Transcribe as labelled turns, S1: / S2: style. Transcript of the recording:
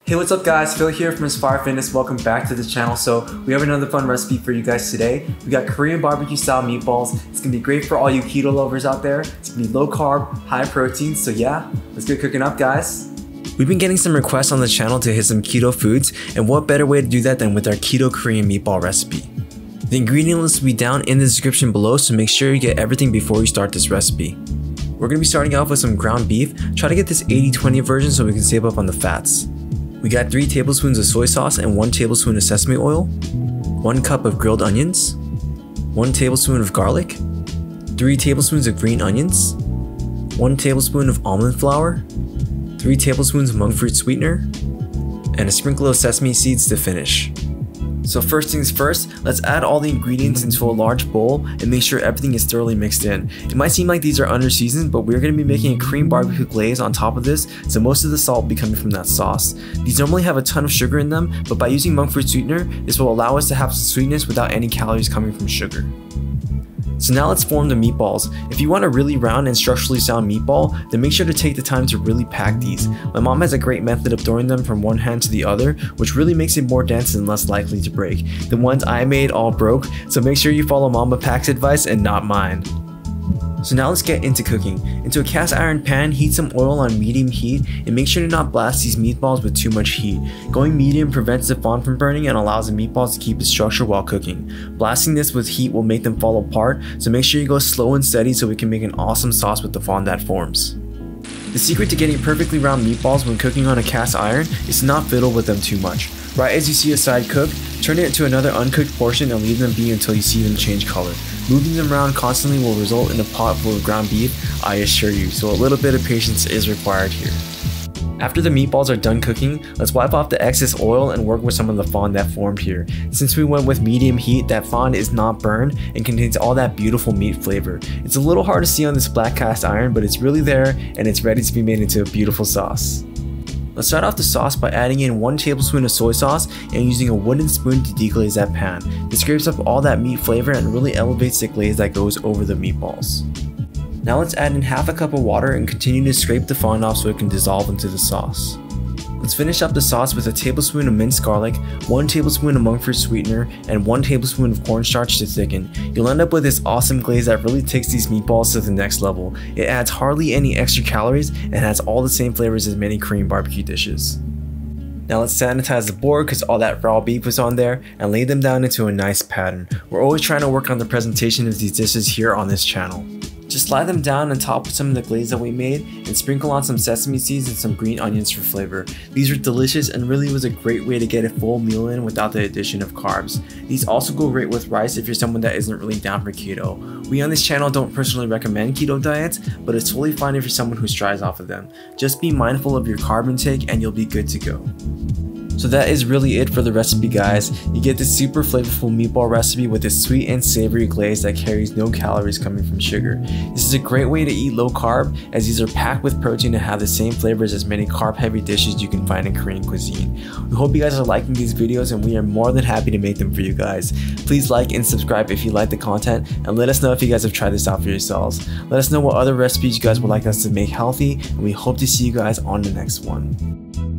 S1: Hey, what's up guys? Phil here from Inspire Fitness. Welcome back to the channel. So we have another fun recipe for you guys today. We got Korean barbecue style meatballs. It's gonna be great for all you keto lovers out there. It's gonna be low carb, high protein. So yeah, let's get cooking up guys. We've been getting some requests on the channel to hit some keto foods, and what better way to do that than with our keto Korean meatball recipe. The ingredient list will be down in the description below, so make sure you get everything before you start this recipe. We're gonna be starting off with some ground beef. Try to get this 80-20 version so we can save up on the fats. We got 3 tablespoons of soy sauce and 1 tablespoon of sesame oil, 1 cup of grilled onions, 1 tablespoon of garlic, 3 tablespoons of green onions, 1 tablespoon of almond flour, 3 tablespoons of monkfruit sweetener, and a sprinkle of sesame seeds to finish. So first things first, let's add all the ingredients into a large bowl and make sure everything is thoroughly mixed in. It might seem like these are under seasoned, but we're going to be making a Korean barbecue glaze on top of this, so most of the salt will be coming from that sauce. These normally have a ton of sugar in them, but by using monkfruit sweetener, this will allow us to have some sweetness without any calories coming from sugar. So now let's form the meatballs. If you want a really round and structurally sound meatball, then make sure to take the time to really pack these. My mom has a great method of throwing them from one hand to the other, which really makes it more dense and less likely to break. The ones I made all broke, so make sure you follow Mama Pack's advice and not mine. So now let's get into cooking. Into a cast iron pan, heat some oil on medium heat and make sure to not blast these meatballs with too much heat. Going medium prevents the fond from burning and allows the meatballs to keep its structure while cooking. Blasting this with heat will make them fall apart, so make sure you go slow and steady so we can make an awesome sauce with the fond that forms. The secret to getting perfectly round meatballs when cooking on a cast iron is to not fiddle with them too much. Right as you see a side cook, turn it to another uncooked portion and leave them be until you see them change color. Moving them around constantly will result in a pot full of ground beef, I assure you, so a little bit of patience is required here. After the meatballs are done cooking, let's wipe off the excess oil and work with some of the fond that formed here. Since we went with medium heat, that fond is not burned and contains all that beautiful meat flavor. It's a little hard to see on this black cast iron, but it's really there and it's ready to be made into a beautiful sauce. Let's start off the sauce by adding in 1 tablespoon of soy sauce and using a wooden spoon to deglaze that pan. This scrapes up all that meat flavor and really elevates the glaze that goes over the meatballs. Now let's add in half a cup of water and continue to scrape the fond off so it can dissolve into the sauce. Let's finish up the sauce with a tablespoon of minced garlic, 1 tablespoon of monkfruit sweetener, and 1 tablespoon of cornstarch to thicken. You'll end up with this awesome glaze that really takes these meatballs to the next level. It adds hardly any extra calories and has all the same flavors as many Korean barbecue dishes. Now let's sanitize the board because all that raw beef was on there and lay them down into a nice pattern. We're always trying to work on the presentation of these dishes here on this channel. Just slide them down on top of some of the glaze that we made and sprinkle on some sesame seeds and some green onions for flavor. These are delicious and really was a great way to get a full meal in without the addition of carbs. These also go great with rice if you're someone that isn't really down for keto. We on this channel don't personally recommend keto diets, but it's totally fine if you're someone who strives off of them. Just be mindful of your carb intake and you'll be good to go. So that is really it for the recipe guys. You get this super flavorful meatball recipe with this sweet and savory glaze that carries no calories coming from sugar. This is a great way to eat low carb as these are packed with protein and have the same flavors as many carb heavy dishes you can find in Korean cuisine. We hope you guys are liking these videos and we are more than happy to make them for you guys. Please like and subscribe if you like the content and let us know if you guys have tried this out for yourselves. Let us know what other recipes you guys would like us to make healthy and we hope to see you guys on the next one.